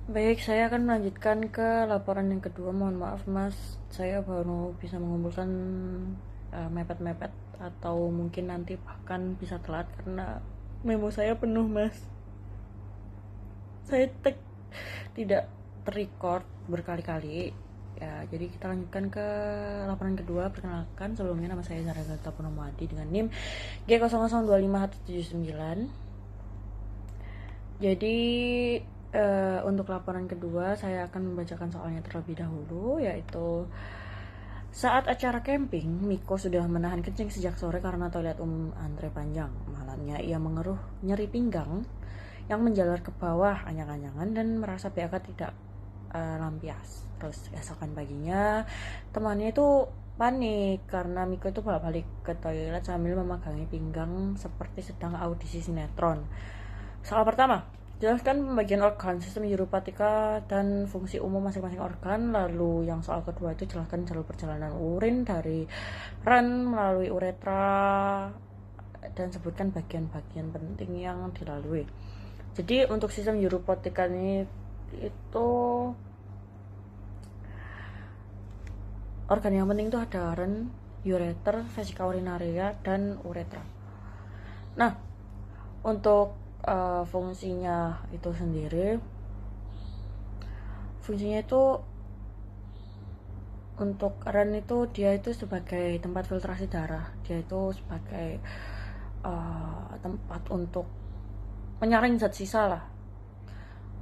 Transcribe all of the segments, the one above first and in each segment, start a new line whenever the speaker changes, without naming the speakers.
Baik, saya akan melanjutkan ke laporan yang kedua. Mohon maaf, Mas, saya baru bisa mengumpulkan mepet-mepet atau mungkin nanti bahkan bisa telat karena memo saya penuh, Mas. Saya tidak terrecord berkali-kali. Ya, jadi kita lanjutkan ke laporan kedua. Perkenalkan, sebelumnya nama saya Zara Gata Purnomadi dengan NIM G0025179. Jadi untuk laporan kedua saya akan membacakan soalnya terlebih dahulu, yaitu saat acara camping, Miko sudah menahan kencing sejak sore karena toilet umum antre panjang. Malamnya ia mengeluh nyeri pinggang yang menjalar ke bawah anyang-anyangan dan merasa BAK tidak lampias. Terus esokan paginya temannya itu panik karena Miko itu balik ke toilet sambil memegangi pinggang seperti sedang audisi sinetron. Soal pertama, jelaskan pembagian organ, sistem hirupatika, dan fungsi umum masing-masing organ. Lalu yang soal kedua itu jelaskan jalur perjalanan urin dari ren melalui uretra dan sebutkan bagian-bagian penting yang dilalui. Jadi untuk sistem hirupatika ini itu organ yang penting itu ada ren, ureter, vesika urinaria, dan uretra. Nah, untuk fungsinya itu sendiri, fungsinya itu untuk ren itu dia itu sebagai tempat filtrasi darah, dia itu sebagai tempat untuk menyaring zat sisa lah.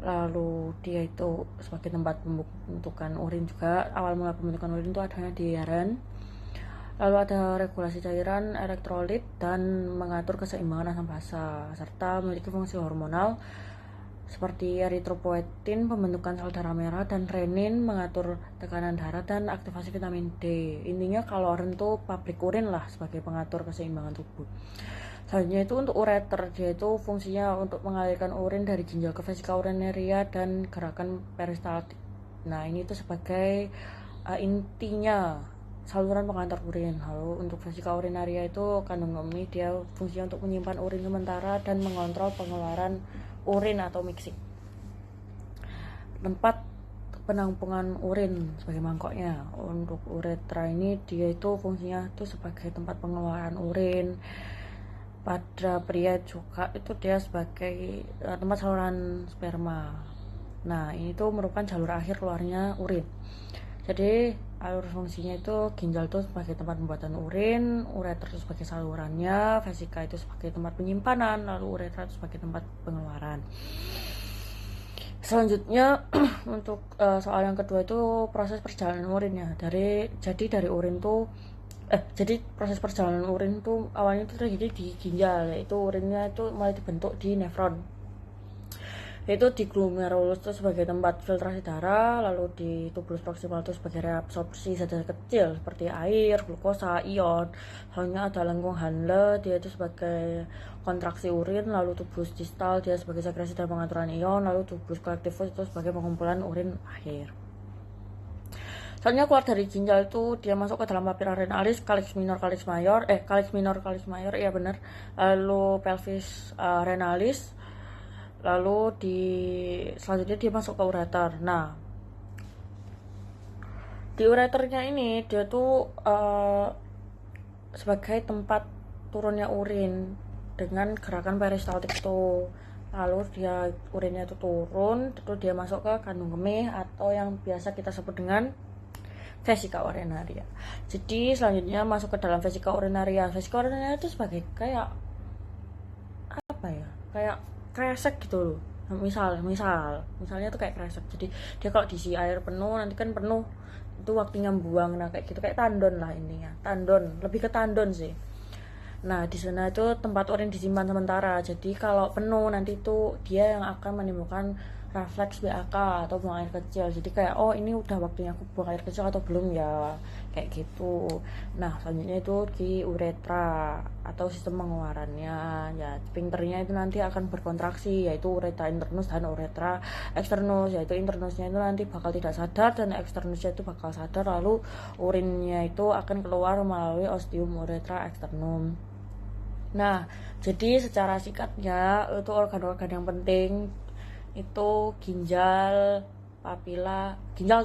Lalu dia itu sebagai tempat pembentukan urin juga. Awal mula pembentukan urin itu adanya di ren. Lalu ada regulasi cairan, elektrolit, dan mengatur keseimbangan asam basa, serta memiliki fungsi hormonal seperti eritropoetin, pembentukan sel darah merah, dan renin, mengatur tekanan darah dan aktivasi vitamin D. Intinya kalau ren itu pabrik urin lah sebagai pengatur keseimbangan tubuh. Selanjutnya itu untuk ureter, dia itu fungsinya untuk mengalirkan urin dari ginjal ke vesika urinaria dan gerakan peristaltik. Nah, ini itu sebagai intinya saluran pengantar urin. Lalu untuk vesika urinaria itu kandung kemih, dia fungsinya untuk menyimpan urin sementara dan mengontrol pengeluaran urin atau mixing. Tempat penampungan urin sebagai mangkoknya. Untuk uretra ini dia itu fungsinya itu sebagai tempat pengeluaran urin. Pada pria juga itu dia sebagai tempat saluran sperma. Nah, ini tuh merupakan jalur akhir keluarnya urin. Jadi alur fungsinya itu ginjal itu sebagai tempat pembuatan urin, ureter itu sebagai salurannya, vesika itu sebagai tempat penyimpanan, lalu uretra itu sebagai tempat pengeluaran. Selanjutnya untuk soal yang kedua itu proses perjalanan urinnya. Dari urin tuh jadi proses perjalanan urin tuh awalnya itu terjadi di ginjal, yaitu urinnya itu mulai dibentuk di nefron, yaitu di glomerulus itu sebagai tempat filtrasi darah, lalu di tubulus proksimal itu sebagai reabsorpsi zat kecil seperti air, glukosa, ion. Selanjutnya ada lengkung Henle, dia itu sebagai kontraksi urin, lalu tubulus distal dia sebagai sekresi dan pengaturan ion, lalu tubulus collectivus itu sebagai pengumpulan urin akhir. Selanjutnya keluar dari ginjal itu dia masuk ke dalam papilla renalis, calyx minor, calyx mayor, iya benar. Lalu pelvis renalis. Lalu selanjutnya dia masuk ke ureter. Nah, di ureternya ini dia tuh sebagai tempat turunnya urin dengan gerakan peristaltik itu. Lalu dia urinnya itu turun, terus dia masuk ke kandung kemih atau yang biasa kita sebut dengan vesika urinaria. Jadi selanjutnya masuk ke dalam vesika urinaria. Vesika urinaria itu sebagai kayak apa ya? Kayak kresek gitu loh. Misalnya tuh kayak kresek. Jadi dia kalau diisi air penuh nanti kan penuh, itu waktunya buang. Nah kayak gitu, kayak tandon lah intinya. Tandon, lebih ke tandon sih. Nah di sana itu tempat urin disimpan sementara. Jadi kalau penuh nanti itu dia yang akan menimbulkan refleks BAK atau buang air kecil. Jadi kayak oh ini udah waktunya aku buang air kecil atau belum ya, kayak gitu. Nah selanjutnya itu di uretra atau sistem pengeluarannya. Ya sphincternya itu nanti akan berkontraksi, yaitu uretra internus dan uretra externus. Yaitu internusnya itu nanti bakal tidak sadar dan externusnya itu bakal sadar, lalu urinnya itu akan keluar melalui ostium uretra externum. Nah jadi secara singkatnya itu organ-organ yang penting itu ginjal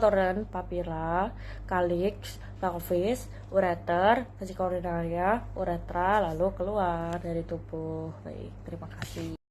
toren, papila, calyx, pelvis, ureter, vesicularia, uretra, lalu keluar dari tubuh. Baik, terima kasih.